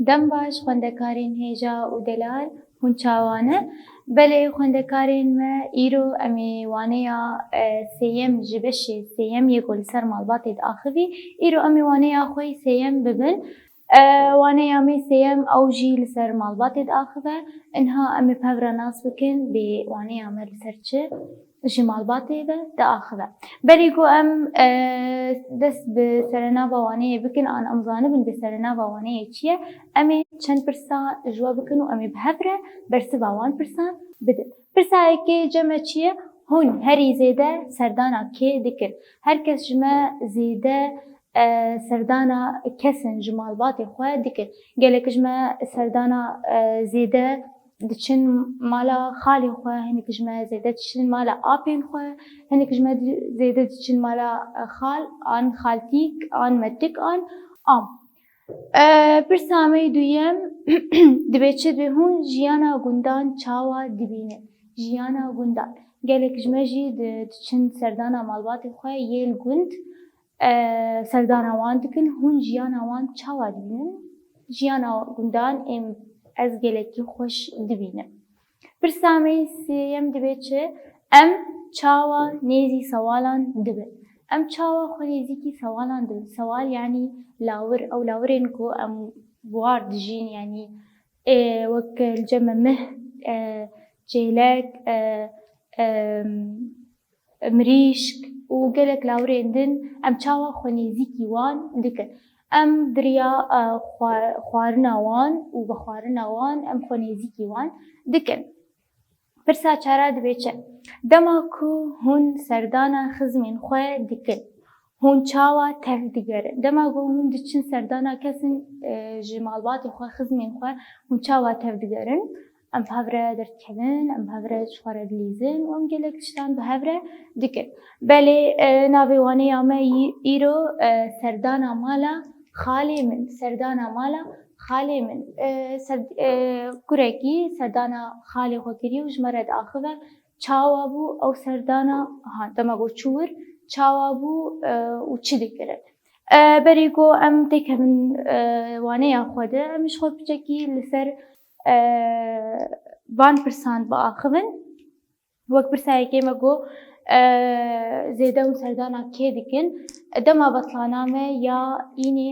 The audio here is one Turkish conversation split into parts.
دەم باش خوێندەکارین هێژا و دەلال هون چاوانە بەلێ خوێندەکارین me îro em ê waneya sêyem ji beşê sêyem yê ku li ser malbatê diaxivî îro em ê waneya xwe sêyem bibin waneya me sêyem ew jî li ser malbatê diaxive inha em ê pevra nas bikin bê waneya me li ser çi ji malbatê ve diaxive berî ku em dest bi serenava waneyê bikin an em zanibin bi serenava waneyê çi ye em ê çend pirsa ji we bikin û em ê bi hev re bersiva wan pirsan bidin. Pirsayekê cem çi ye hûn herî zêde serdana kê dikin. Herkes ji me zêde serdana kesin ji malbatê xwe dikin. Gelek ji me serdana zêde diçin mala xalê xwe, hinek ji me zêde diçin mala apên xwe, hinek ji me zêde diçin mala xal an xaltîk an metik an am. Pirsa me duyem dibe çi dibe hûn jiyana gundan çawa dibînin. Jiyana gundan. Gelek ji me jî diçin serdana malbatê xwe yêl gund serdana wan dikin hûn jiyana wan çawa dibînin. Jiyana gundan êm ez gelekî xweş dibînim. Pirsa me sêyem dibe çi em çawa nêzî sewalan dibin. Em çawa xwe nêzîkî sewalan dibin. Sewal yanî lawir ew lawirên ku em war dijîn yanî wek li cem mih çêlek mirîşk û gelek lawirên din em çawa xwe nêzîkî wan dikin. Em diriya xwarina wan û bi xwarina wan em xwe nêzîkî wan dikin. Pirsa çara dibe çi dema ku hûn serdana xizmên xwe dikin hûn çawa tev digerin. Dema ku hûn diçin serdana kesin ji malbatê xwe xizmên xwe hûn çawa tev digerin em bi hev re derdikevin em bi hev re ji xwe re dilîzin û em gelek tiştan bi hev re dikin. Belê navê waneya me îro serdana mala xalê min serdana mala xalê min kurekî serdana xalê xwe kiriye û ji me re diaxive çawa bû ew serdana dema ku çûwir çawa bû û çi dikirin. Berî ku em têkevin waneya xwe de em ji xwe piçekî li ser van pirsan biaxivin wek pirsayekê me got zêde hûn serdana kê dikin dema betlana me ya înê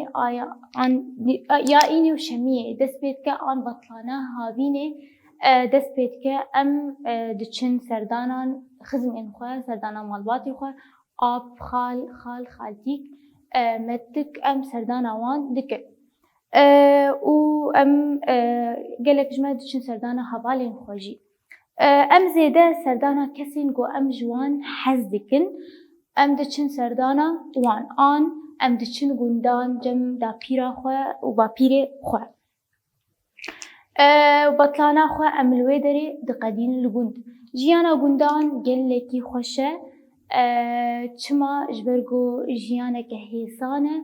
ya înê û şemiyê dest pê dike an betlana havînê dest pê dike em diçin serdanan xizmên xwe serdana malbatê xwe ap xal xaltîk metik em serdana wan dikin. û em gelek ji me diçin serdana hevalên xwe jî. Em zêde serdana kesên ku em ji wan hez dikin em diçin serdana wan an em diçin gundan cem dapîra xwe û bapîrê xwe. Betlana xwe em li wê derê diqedîn li gund. Jiyana gundan gelekî xweş e çima ji ber ku jiyaneke hêsan e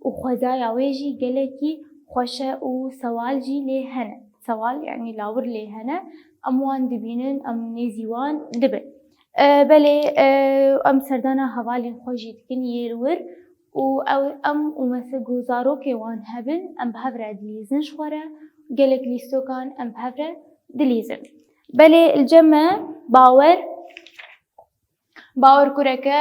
û xwezaya wê jî gelekî xweş e û sewal jî lê hene. Sewal yanî lawir lê hene em wan dibînin em nêzî wan dibin. Belê em serdana hevalên xwe jî dikin yêl wir û em û mesela ku zarokê wan hebin em bi hev re dilîzin ji xwe re gelek lîstokan em bi hev re dilîzin. Belê li cem me bawer kureke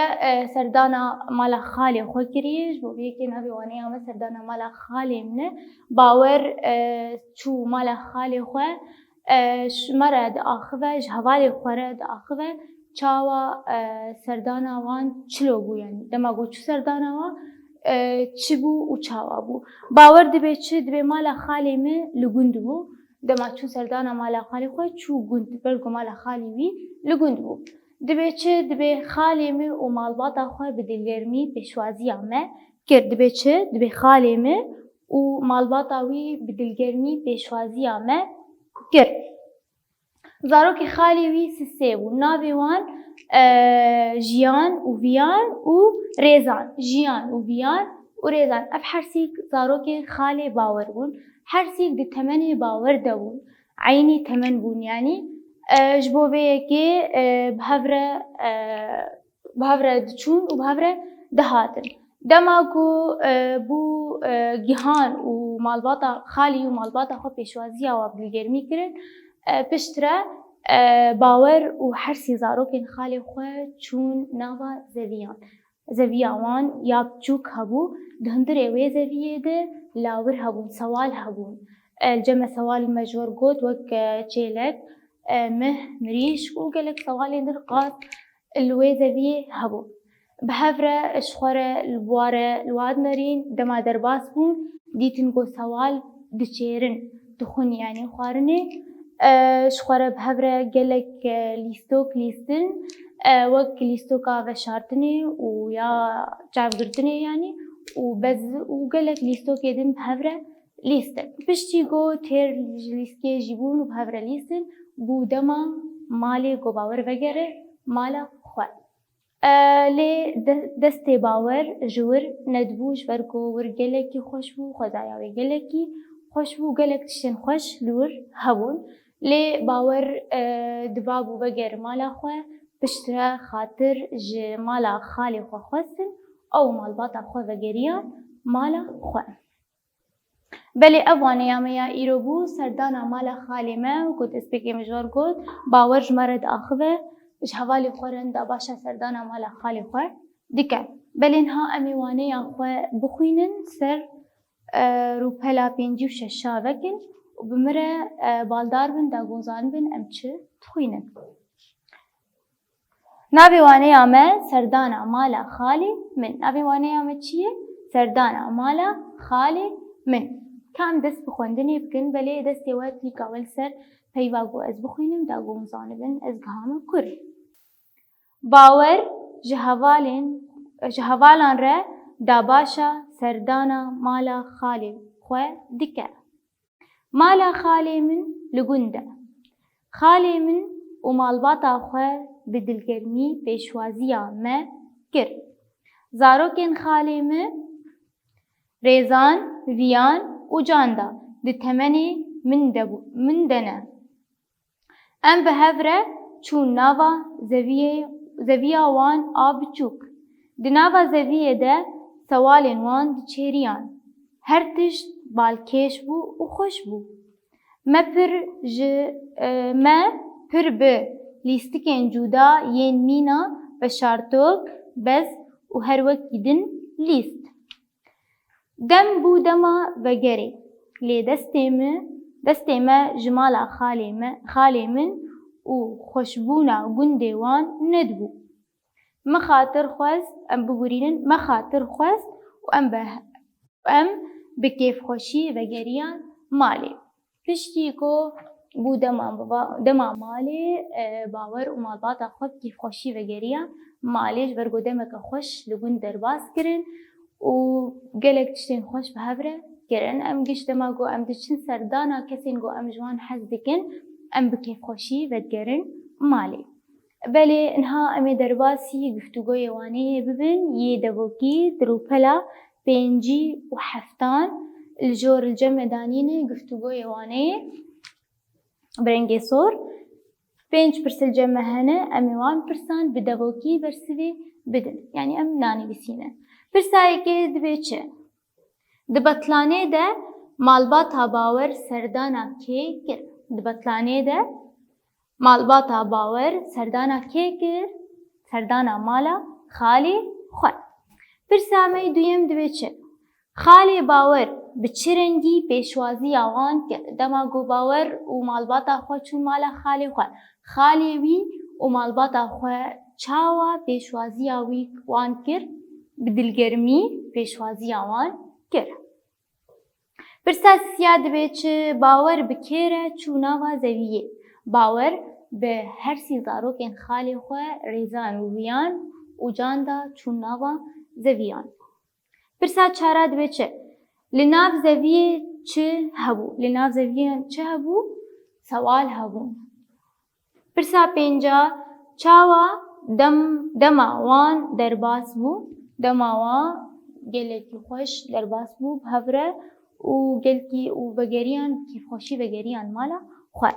serdana mala xalê xwe kiriye ji bo vê yekê navê waneya me serdana mala xalê min e bawer çû mala xalê xwe ji me re diaxive ji hevalê xwe re diaxive çawa serdana wan çilo bû yanî dema ku çû serdana wan çi bû û çawa bû. Bawer dibe çi dibe mala xalê me li gund bû dema çû serdana mala xalê xwe çû gund ber ku mala xalê wî li gund bû. Dibe çi dibe xalê me û malbata xwe bi dilgermî pêşwaziya me kir. Dibe çi dibe xalê me û malbata wî bi dilgermî pêşwaziya me kir. Zarokê xalê wî sê bû navê wan jiyan û viyan û rêzan. Jiyan û viyan û rêzan ev hersîk zarokê xalê bawer bûn. Hersîk di temenê bawer de bûn. Eynî temen bûn yanî ji bo vê yekê bi hev re diçûn û bi hev re dihatin. Dema ku bû gihan û مالباتا خالی و مالباتا خو پیشوازی و بلگرمی کرن پشتره باور و حرسی زاروکن خالی خواه چون ناوا زویاوان یا بچوک هبو دهندر اوی زویه ده لاور هبون سوال هبون الجمع سوال مجور قد وك چیلک مه مريش وقالك سوالي درقات الوي زویه هبو بهفره اشخوره البواره الواد نارين دما درباس بون دیتن گو سوال دچیرن دخون يعني خوارنه شخوره بهفره گلک لیستوک لیستن وك لیستوکا و شارتنه و یا چاوگرتنه يعني وبز وقالك لیستوک يدن بهفره لیستن بشتي گو تیر لیستکه جیبون و بهفره لیستن بو دما مالی گو باور وگره مالا خواه لی دست باور جور ندبوش ورکو ور گلکی خوش بو خدایاوی گلکی خوش بو گلک تشتن خوش لور هبون لی باور دبابو بگر مالا خواه پشتره خاطر ج مالا خالی خواه خواستن او مالباتا خواه وگریا مالا خواه بله اوانه یامه یا ایرو بو سردانا مالا خالی ما و کد اسپیکی مجور گود باور جمرد آخوه جهوالی خورن دا باشا سردانا مالا خالی خواه دیکن بله انها امیوانه یا خواه بخوینن سر روپلا 5 و 6 وکن و بمره بالدار بن دا گوزان بن امچه تخوینن ناوی وانه یامه سردانا مالا خالی من ناوی وانه یامه چیه؟ سردانا مالا خالی من کام دست بخوندنی بکن بله دستی وقت لیکاول سر پیواگو از بخوینم دا گوزان بن از گهام کر باور جهوالان را دا باشا سردانا مالا خالی خواه دکه مالا خالی من لگنده خالی من و مالباتا خواه بدلگرمی پیشوازیا ما کر زاروکن خالی من ریزان ویان و جاندا ده تمنی من دنه ام به هفره چون ناوا زویه وان آب چوک ده ناوا زویه ده سوالین وان ده چیریان هر تشت بالکش بو و خوش بو ما پر به لیستکن جودا ین مینا و شارتوک بز و هر وقت گیدن لیست دم بو دما وگری لی دسته ما جمالا خالی من و خوشبونا گنده وان ندبو مخاطر خواست ام بگورینن مخاطر خواست و ام بکیف خوشی وگریان مالی پشتی کو بو دما مالی باور و مالباتا خوب کیف خوشی وگریان مالیش برگو دمک خوش لگون درباس کرن و گلک تشتین خوش بهبره کرن ام گشت ما گو ام دچن سردانا کسین گو ام جوان حز دکن ام بکیف خوشی ودگرن مالی بله انها امی درباسی گفتگوی وانه ببین یه دوکی دروپلا 5 و 7 الجور الجمع دانینه گفتگوی وانه برنگی سور 5% الجمع هنه امی 1% بدوکی برسوی بدن یعنی ام نانی بسینه پرسایی که دبی چه؟ دبطلانه ده مالباتا باور سردانا که گر دبطلانه ده مالباتا باور سردانا که گر سردانا مالا خالی خواه پرسامی دویم دبی چه؟ خالی باور بچرنگی پیشوازی آوان که دماغو باور و مالباتا خواه چون مالا خالی خواه خالی وی و مالباتا خواه چاوا پیشوازی آوی وان کر بدلگرمی پیشوازی آوان کر پرساسیا دبی چه باور بکره چوناوا زویه باور به هر سی زاروکن خالی خواه ریزان و ویان و جاندا چوناوا زویان پرسا چارا دبی چه لناف زویه چه هبو لناف زویه چه هبو سوال هبو پرسا 5 چاوا دما وان درباس بو دماوا گلکی خوش درباس بو بهوره و گلکی و بگریان کی خوشی بگریان مالا خواه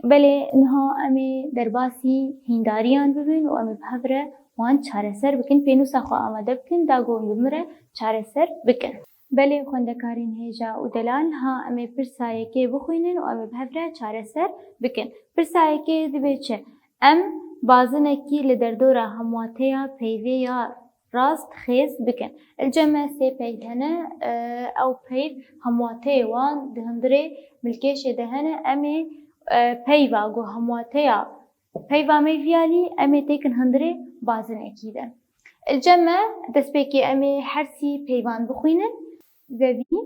بله انها امی درباسی هنداریان ببین و امی بهوره وان چاره سر بکن پینو سخوا آمده بکن دا گون بمره چاره سر بکن Belê xwendekarên hêja û delal ha em ê pirsayekê bixwînin û em ê bi hev re çareser bikin. Pirsayekê dibe çi? Em bazinekî li derdora hemwateya peyvê ya rast xêz bikin. Elce me sê peyv hene, ew peyv hemwateyê wan di hundirê milkêşê de hene. Em ê peyva got hemwateya peyva me viyalî em ê têkin hundirê bazinekî de. Elce me destpêkê em ê hersî peyvan bixwînin. Zevî,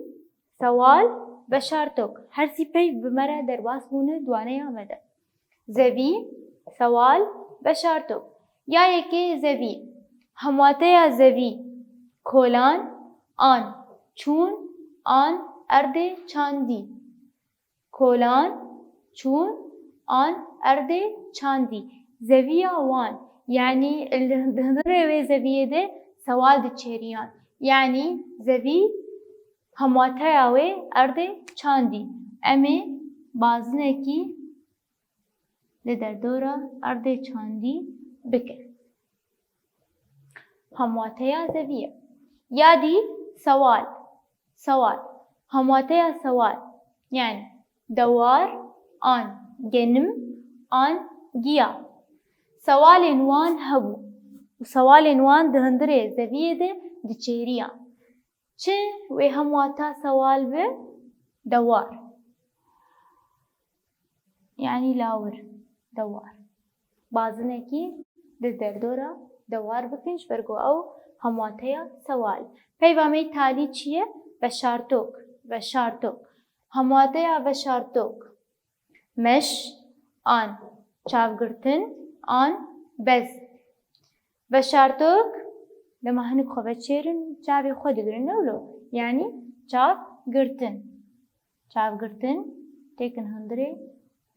sewal, veşartok. Hersî peyv bi me re derbas bûne dwaneya me de. Zevî, sewal, veşartok. Yayekê zevî. Hemwateya zevî kolan, an, çûn, an, erdê, çandî. Kolan, çûn, an, erdê, çandî. Zeviya wan. Yani li hundirê wê zeviyê de sewal diçêriyan. Yani zevî hemwateya wê erdê çandî. Em ê bazinekî li derdora erdê çandî bikin. Hemwateya zevî. Yadî sewal. Sewal. Hemwateya sewal. Yani dewar, an, genim, an, giya. Sewalên wan hebû. Sewalên wan di hundirê zeviyê de diçêriyan. Çi wê hemwata sewal bi? Dewar. Yani lawir. Dewar. Bazinekî li derdora dewar bikin ji ber ku ew hemwateya sewal. Peyva me talî çi ye? Veşartok. Veşartok. Hemwateya veşartok. Meş, an, çavgirtin, an, bez. Veşartok dema hinek xwe veçêrin çavê xwe digirin newlo. Yani çavgirtin. Çavgirtin têkin hundirê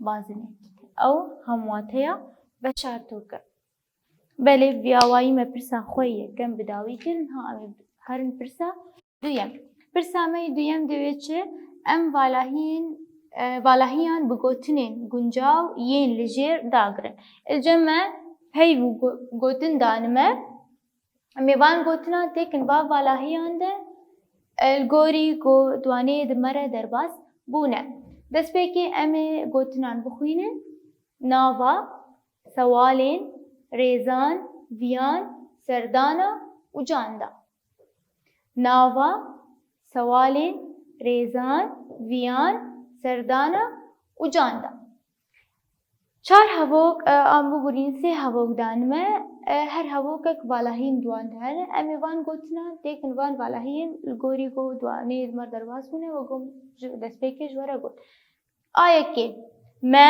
bazinekî de. Ew hemwateya veşartok e. Belê viyawayî me pirsa xwe yekem bi dawî kirin ha em ê herin pirsa duyem. Pirsa me duyem divê çi? Em valahiyan bi gotinên guncaw yên li jêr dagirin. Elce me peyv û gotin danime. Em ê van gotinan têkin va valahiyan de li gorî ku dwaneyê di me re derbas bûne. Destpêkê em ê gotinan bixwînin. Nava, sewalên, rêzan, viyan, serdana û canda. Nava, sewalên, rêzan, viyan, serdana û canda. Çar hevok an bigurîn sê hevok danime. Her hevokek valahiyên duan de hene. Em ê van gotinan têkin van valahiyên li gorî ku dwaneyê di me re derbas bûne û gom destpêkê ji we re got. A yekê me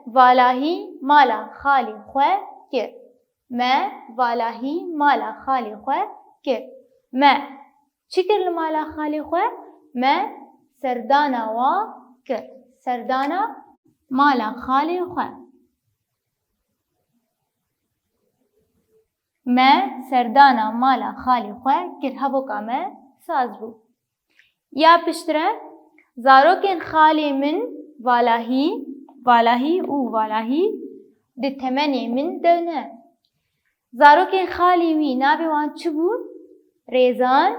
valahî mala xalê xwe kir. Me valahî mala xalê xwe kir. Me çi kir li mala xalê xwe? Me serdana wa kir. Serdana mala xalê xwe. Me serdana mala xalê xwe kir. Hevoka me saz bû. Ya piştre zarokên xalê min valahî û valahî di temenê min de ne. Zarokên xalê wî navê wan çi bûn? Rêzan,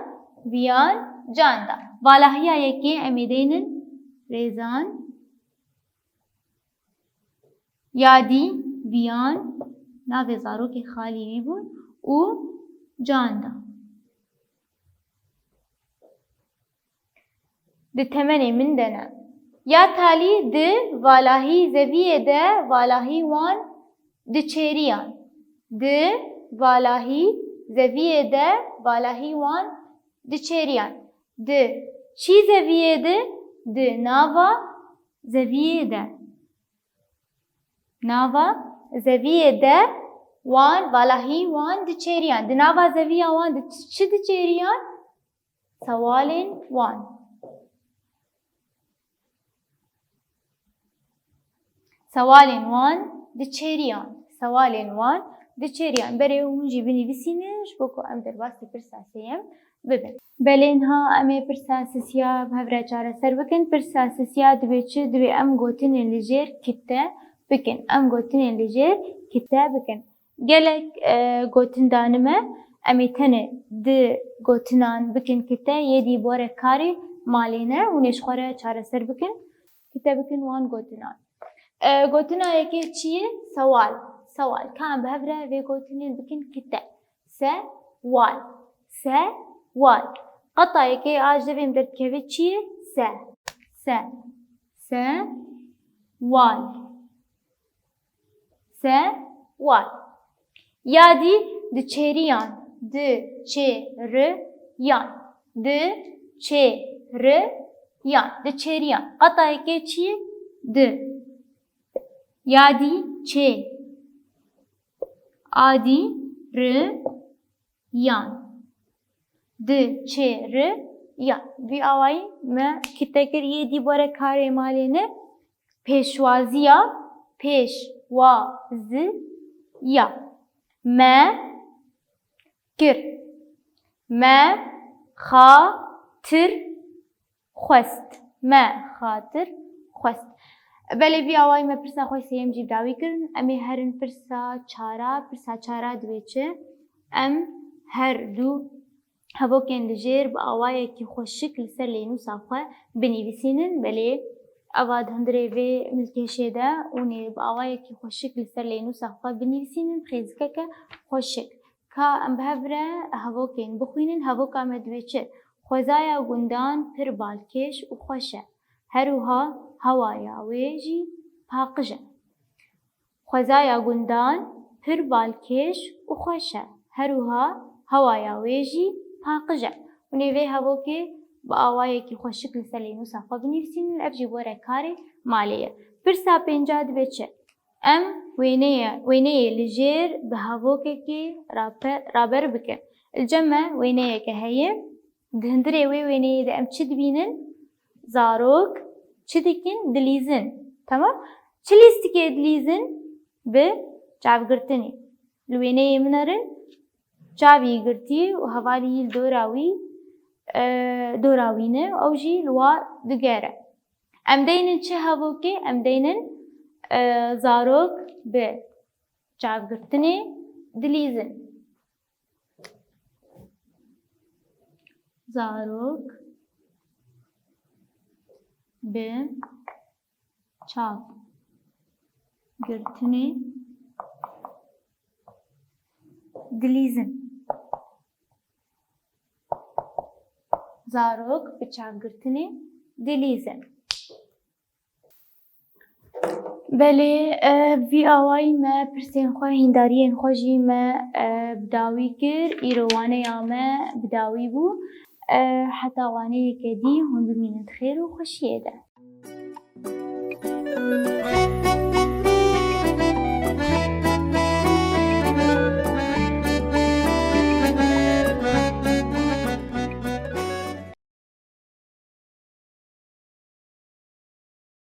viyan, canda. Valahiya yekê em ê deynin rêzan, yadî, viyan, navê zarokê xalê wî bûn û canda. Di temenê min de ne. Ya talî di valahî zeviyê de valahî wan diçêriyan. Di valahî zeviyê de valahî wan diçêriyan. Di çî zeviyê de? Di nava zeviyê de. Nava zeviyê de wan valahî wan diçêriyan. Di nava zeviya wan çi diçêriyan? Sewalên wan. Sewalên wan diçêriyan. Sewalên wan diçêriyan. Berê hûn jî binivîsînin ji bo ku em derbasî pirsa sêyem bibin. Belê niha em ê pirsa sisiya bi hev re çareser bikin. Pirsa sisiya divê çi? Divê em gotinên li jêr kite bikin. Em gotinên li jêr kite bikin. Gelek gotin danime ئەمێ tenê di gotinan bikin ki te yê dîborek karê malê ne û nêşxwara çareser bikin ki te bikin wan gotinan. Gotina yekê çi ye? Sewal. Sewal. Ka em bi hev re vê gotinên bikin ki te. Se-wal. Se-wal. Qeta yekê a ji devên derdikeve çi ye? Se. Se. Se-wal. Se-wal. Yadî diçêriyan. Diçêriyan. Diçêriyan. Diçêriyan. Qeta yekê çi ye? Di. Yadî çê. Adî riyan. Diçêriyan. Vî awayî me kîtekir yê dîbora karê malê ne pêşwaziya pêşwaziya. Me kir. Me xatir xwest. Me xatir xwest. Belê vî awayî me pirsa xwe sêyem jî dawî kirin. Em ê herin pirsa çara. Pirsa çara divê çi? Em her du hevokên li jêr bi awayekî xweşik li ser lênûsa xwe binivîsînin. Belê eva di hundirê vê milkêşê de hûnê bi awayekî xweşik li ser lênûsa xwe binivîsînin xêzikeke xweşik. Ka em bi hev re hevokên bixwînin. Hevoka me divê çi? Xwezaya gundan pir balkêş û xweş e. Herûha hewaya wê jî paqij e. Xwezaya gundan pir balkêş û xweş e. Herûha hewaya wê jî paqij e. Hûnê vê hevokê bi awayekî xweşik li ser lênûsa xwe binivîsînin. Ev jî were karê malê ye. Pirsa pênca divê çi? Em wêneyê li jêr bi hevokekê raber bikin. Ilcem me wêneyeke heye. Di hundirê wê wêneyê de em çi dibînin? Zarok çi dikin? Dilîzin. Tamam? Çi lîstikê dilîzin? Bi çavgirtinê. Li wêneyê min erin çavî girtî û hevalî li dora wî dorawîne ew jî li wa digere. Em deynin çi hevokê? Em deynin zarok bi çavgirtinê dilîzin. Zarok bi çavgirtinê dilîzin. Zarok bi çavgirtinê dilîzin. Belê vî awayî me pirsên xwe hîndariyên xwe jî me bi dawî kir. Îro waneya me bi dawî bû. Heta waneyeke dî hûn bimînin xêr û xweşiyê de.